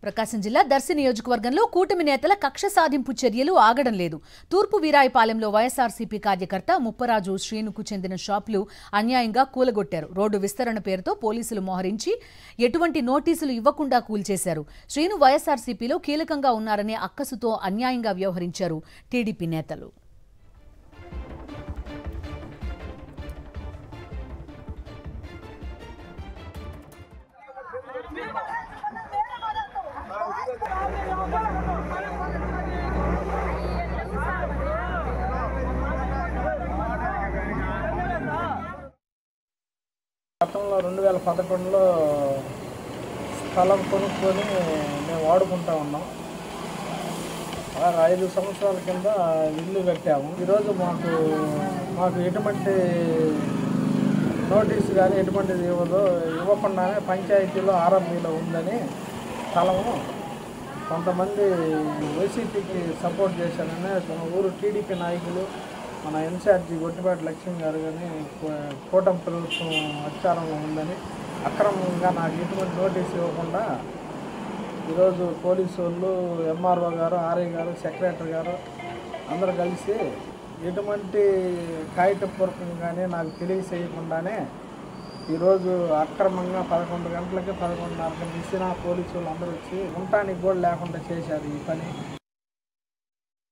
ప్రకాశం జిల్లా దర్శి నియోజకవర్గంలో కూటమి నేతల కక్ష సాధింపు చర్యలు ఆగడం లేదు. తూర్పు వీరాయపాలెంలో వైఎస్ఆర్సీపీ కార్యకర్త ముప్పరాజు శ్రీనుకు చెందిన షాపులు అన్యాయంగా కూలగొట్టారు. రోడ్డు విస్తరణ పేరుతో పోలీసులు మోహరించి ఎటువంటి నోటీసులు ఇవ్వకుండా కూల్చేశారు. శ్రీను వైఎస్ఆర్సీపీలో కీలకంగా ఉన్నారనే అక్కసుతో అన్యాయంగా వ్యవహరించారు టీడీపీ నేతలు. గతంలో 2011లో స్థలం కొనుక్కొని మేము వాడుకుంటా ఉన్నాం. 5 సంవత్సరాల కింద ఇల్లు కట్టాము. ఈరోజు మాకు ఎటువంటి నోటీసు కానీ ఎటువంటిది ఇవ్వకుండానే పంచాయతీలో ఆర్ఎంపీలో ఉందని స్థలము కొంతమంది వైసీపీకి సపోర్ట్ చేశారని మన ఊరు టీడీపీ నాయకులు మన ఇన్ఛార్జి గొట్టిపాటి లక్ష్మి గారు కానీ కూటమి ప్రభుత్వం అధికారంలో ఉందని అక్రమంగా నాకు ఎటువంటి నోటీసు ఇవ్వకుండా ఈరోజు పోలీసు వాళ్ళు, ఎంఆర్ఓ గారు, ఆర్ఐ గారు, సెక్రటరీ గారు అందరూ కలిసి ఎటువంటి కాగితపూర్వకంగానే నాకు తెలియచేయకుండానే ఈరోజు అక్రమంగా 11 గంటలకి 11:30 తీసిన పోలీసు వాళ్ళు అందరూ వచ్చి ఉండటానికి కూడా లేకుండా చేశారు ఈ పని.